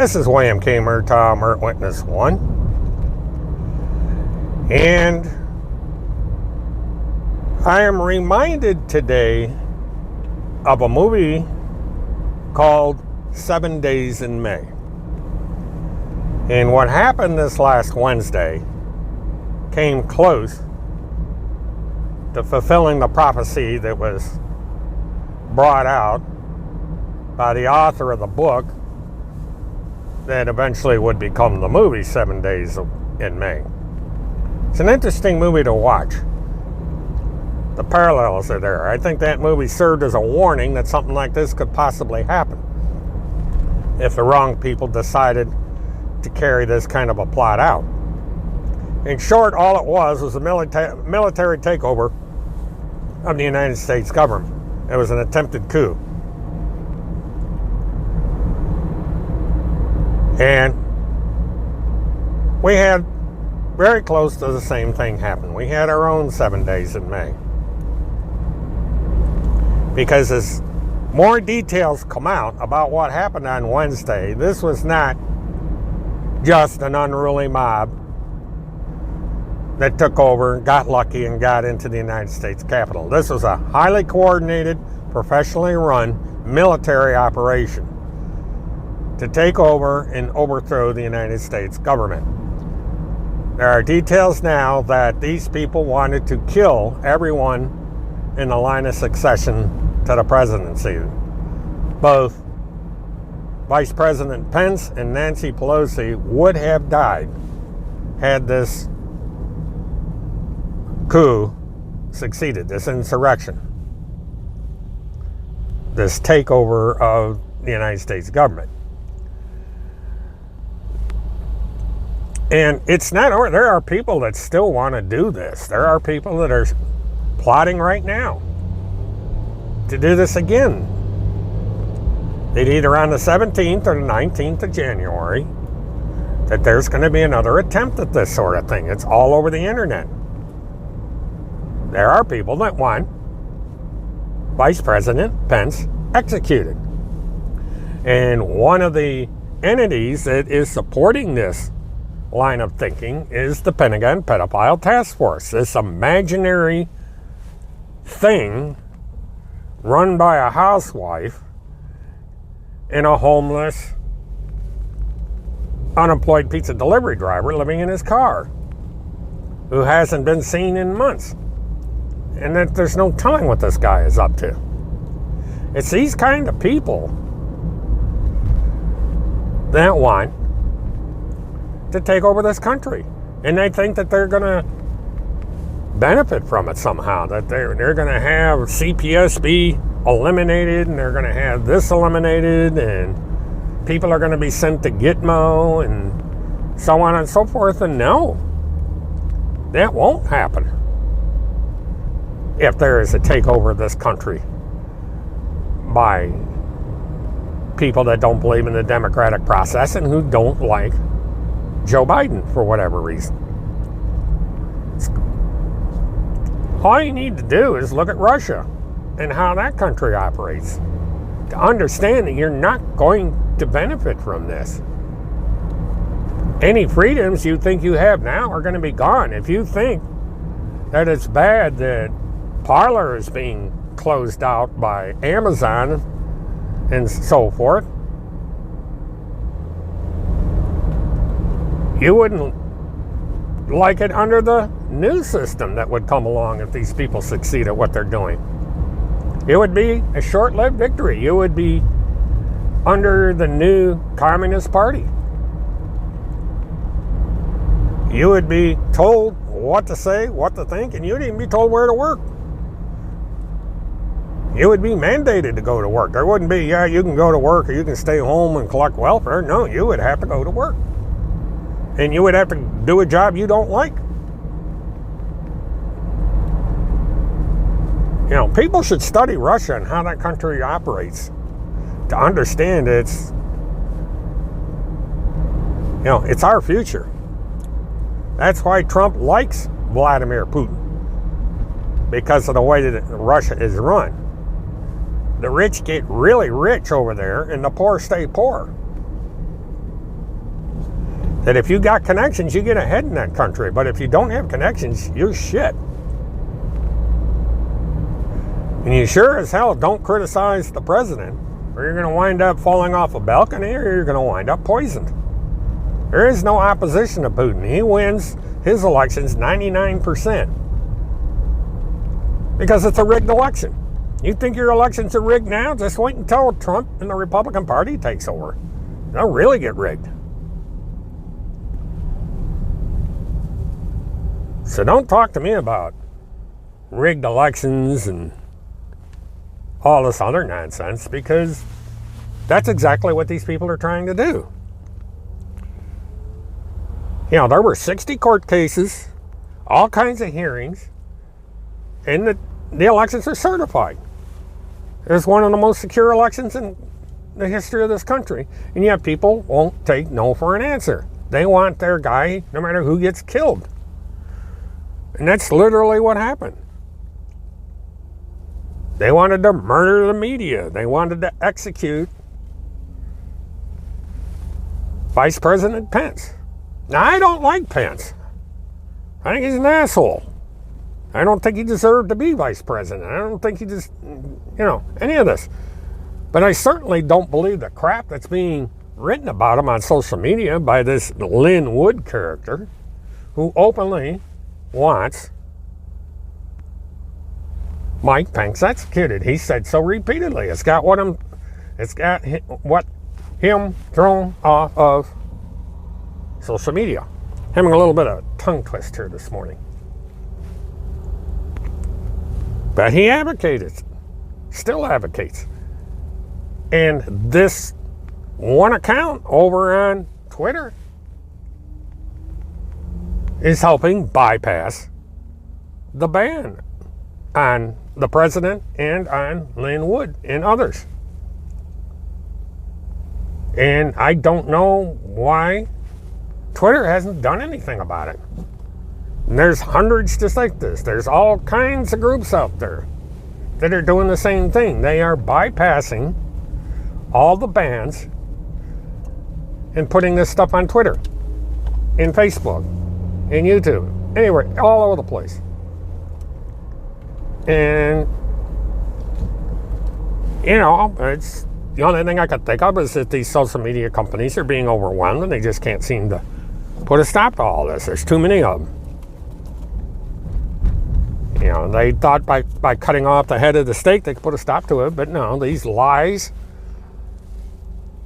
This is William K. Murtaugh, Mert Witness 1. And I am reminded today of a movie called 7 Days in May. And what happened this last Wednesday came close to fulfilling the prophecy that was brought out by the author of the book that eventually would become the movie 7 Days in May. It's an interesting movie to watch. The parallels are there. I think that movie served as a warning that something like this could possibly happen if the wrong people decided to carry this kind of a plot out. In short, all it was a military takeover of the United States government. It was an attempted coup. And we had very close to the same thing happen. We had our own 7 days in May. Because as more details come out about what happened on Wednesday, this was not just an unruly mob that took over, got lucky, and got into the United States Capitol. This was a highly coordinated, professionally run military operation to take over and overthrow the United States government. There are details now that these people wanted to kill everyone in the line of succession to the presidency. Both Vice President Pence and Nancy Pelosi would have died had this coup succeeded, this insurrection, this takeover of the United States government. And it's not, or there are people that still want to do this. There are people that are plotting right now to do this again. That either on the 17th or the 19th of January, that there's going to be another attempt at this sort of thing. It's all over the internet. There are people that want Vice President Pence executed. And one of the entities that is supporting this line of thinking is the Pentagon Pedophile Task Force. This imaginary thing run by a housewife and a homeless, unemployed pizza delivery driver living in his car who hasn't been seen in months. And that there's no telling what this guy is up to. It's these kind of people that want to take over this country. And they think that they're going to benefit from it somehow, that they're going to have CPS be eliminated, and they're going to have this eliminated, and people are going to be sent to Gitmo, and so on and so forth. And no, that won't happen if there is a takeover of this country by people that don't believe in the democratic process and who don't like Joe Biden for whatever reason. All you need to do is look at Russia and how that country operates to understand that you're not going to benefit from this. Any freedoms you think you have now are going to be gone. If you think that it's bad that Parler is being closed out by Amazon and so forth, you wouldn't like it under the new system that would come along if these people succeed at what they're doing. It would be a short-lived victory. You would be under the new Communist Party. You would be told what to say, what to think, and you wouldn't even be told where to work. You would be mandated to go to work. There wouldn't be, yeah, you can go to work or you can stay home and collect welfare. No, you would have to go to work. And you would have to do a job you don't like. You know, people should study Russia and how that country operates to understand it's our future. That's why Trump likes Vladimir Putin, because of the way that Russia is run. The rich get really rich over there and the poor stay poor. that if you got connections, you get ahead in that country. But if you don't have connections, you're shit. And you sure as hell don't criticize the president, or you're going to wind up falling off a balcony, or you're going to wind up poisoned. There is no opposition to Putin. He wins his elections 99%. Because it's a rigged election. You think your elections are rigged now? Just wait until Trump and the Republican Party takes over. They'll really get rigged. So don't talk to me about rigged elections and all this other nonsense, because that's exactly what these people are trying to do. You know, there were 60 court cases, all kinds of hearings, and the elections are certified. It's one of the most secure elections in the history of this country. And yet people won't take no for an answer. They want their guy no matter who gets killed. And that's literally what happened. They wanted to murder the media. They wanted to execute Vice President Pence. Now, I don't like Pence. I think he's an asshole. I don't think he deserved to be vice president. I don't think he just, any of this. But I certainly don't believe the crap that's being written about him on social media by this Lynn Wood character who openly wants Mike Pence executed. He said so repeatedly. It's got what him thrown off of social media. Having a little bit of a tongue twist here this morning. But he advocated, still advocates. And this one account over on Twitter is helping bypass the ban on the president and on Lynn Wood and others. And I don't know why Twitter hasn't done anything about it. And there's hundreds just like this. There's all kinds of groups out there that are doing the same thing. They are bypassing all the bans and putting this stuff on Twitter, and Facebook, and YouTube, anywhere, all over the place. And, it's the only thing I could think of is that these social media companies are being overwhelmed and they just can't seem to put a stop to all this. There's too many of them. They thought by cutting off the head of the steak they could put a stop to it, but no, these lies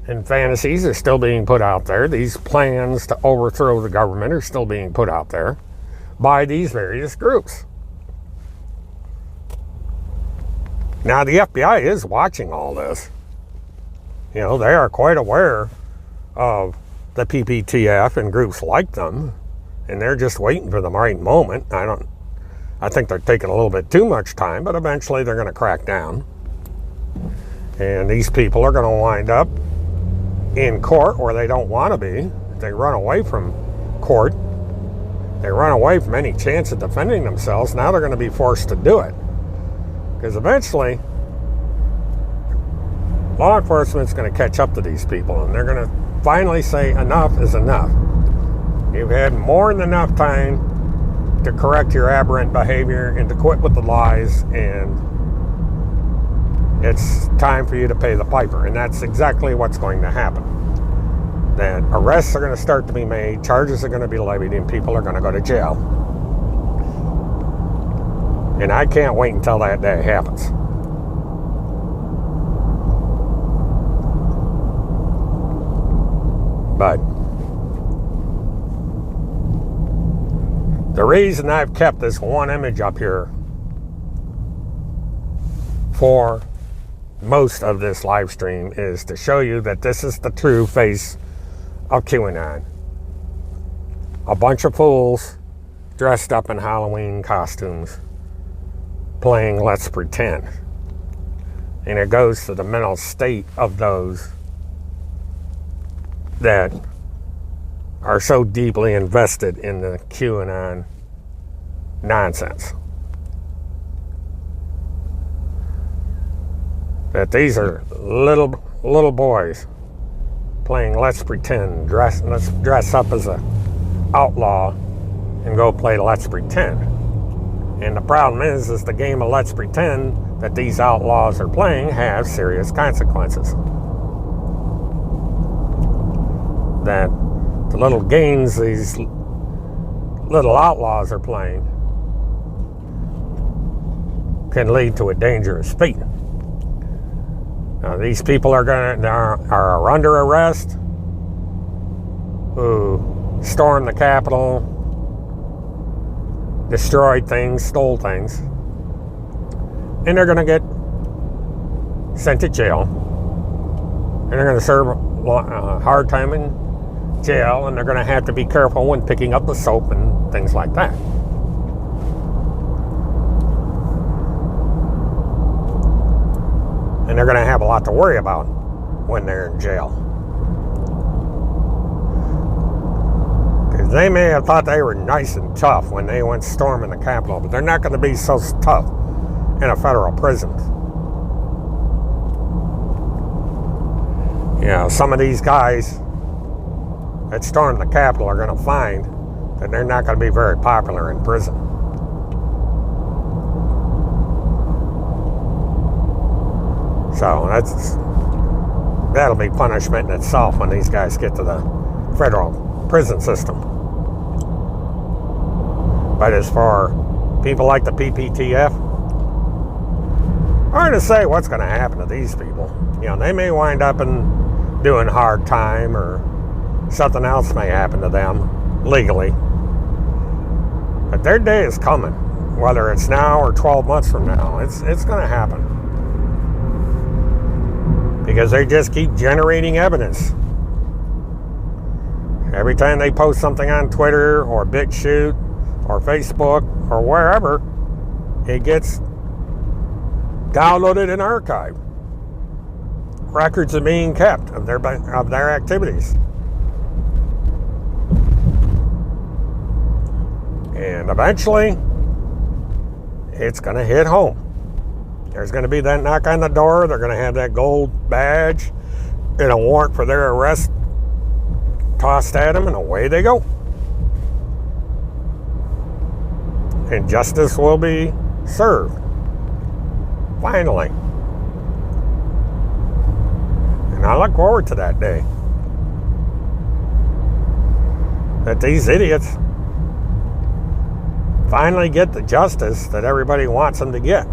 and fantasies are still being put out there. These plans to overthrow the government are still being put out there by these various groups. Now, the FBI is watching all this. They are quite aware of the PPTF and groups like them, and they're just waiting for the right moment. I think they're taking a little bit too much time, but eventually they're going to crack down. And these people are going to wind up in court where they don't want to be. They run away from court. They run away from any chance of defending themselves. Now they're going to be forced to do it. Because eventually, law enforcement's going to catch up to these people, and they're going to finally say enough is enough. You've had more than enough time to correct your aberrant behavior and to quit with the lies, and it's time for you to pay the piper. And that's exactly what's going to happen. That arrests are going to start to be made, charges are going to be levied, and people are going to go to jail. And I can't wait until that day happens. But the reason I've kept this one image up here for most of this live stream is to show you that this is the true face of QAnon. A bunch of fools dressed up in Halloween costumes playing Let's Pretend. And it goes to the mental state of those that are so deeply invested in the QAnon nonsense. That these are little boys playing Let's Pretend. Let's dress up as a outlaw and go play Let's Pretend. And the problem is the game of Let's Pretend that these outlaws are playing has serious consequences. That the little games these little outlaws are playing can lead to a dangerous fate. Now, these people are under arrest who stormed the Capitol, destroyed things, stole things, and they're going to get sent to jail. And they're going to serve a hard time in jail, and they're going to have to be careful when picking up the soap and things like that. And they're going to have a lot to worry about when they're in jail. Because they may have thought they were nice and tough when they went storming the Capitol, but they're not going to be so tough in a federal prison. You know, some of these guys that stormed the Capitol are going to find that they're not going to be very popular in prison. So that'll be punishment in itself when these guys get to the federal prison system. But as for people like the PPTF, hard to say what's going to happen to these people. You know, they may wind up in doing hard time, or something else may happen to them legally. But their day is coming, whether it's now or 12 months from now. It's going to happen. Because they just keep generating evidence. Every time they post something on Twitter or BitChute or Facebook or wherever, it gets downloaded and archived. Records are being kept of their activities. And eventually, it's going to hit home. There's going to be that knock on the door. They're going to have that gold badge and a warrant for their arrest tossed at them, and away they go. And justice will be served. Finally. And I look forward to that day. That these idiots finally get the justice that everybody wants them to get.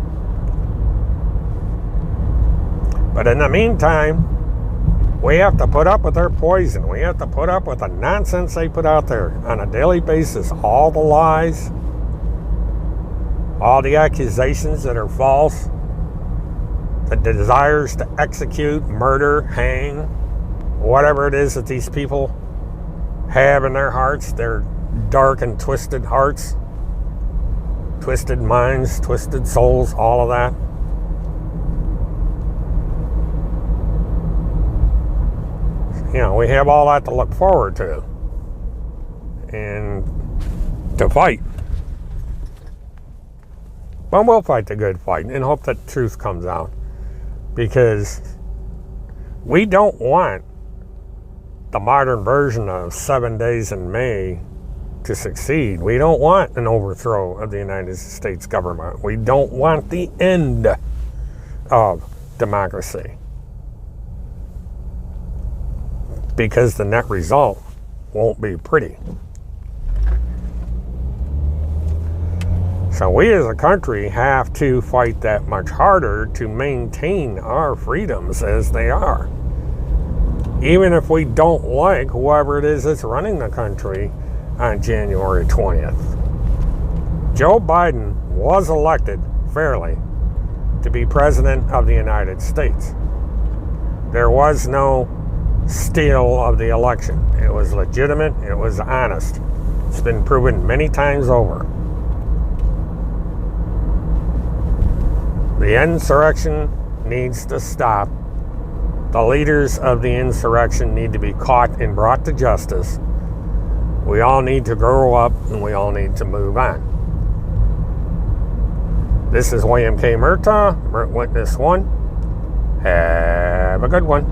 But in the meantime, we have to put up with their poison. We have to put up with the nonsense they put out there on a daily basis. All the lies, all the accusations that are false, the desires to execute, murder, hang, whatever it is that these people have in their hearts, their dark and twisted hearts, twisted minds, twisted souls, all of that. You know, we have all that to look forward to and to fight. But we'll fight the good fight and hope that truth comes out, because we don't want the modern version of 7 Days in May to succeed. We don't want an overthrow of the United States government. We don't want the end of democracy, because the net result won't be pretty. So we as a country have to fight that much harder to maintain our freedoms as they are. Even if we don't like whoever it is that's running the country on January 20th. Joe Biden was elected fairly to be president of the United States. There was no steal of the election. It was legitimate. It was honest. It's been proven many times over. The insurrection needs to stop. The leaders of the insurrection need to be caught and brought to justice. We all need to grow up, and we all need to move on. This is William K. Murtaugh, Witness 1. Have a good one.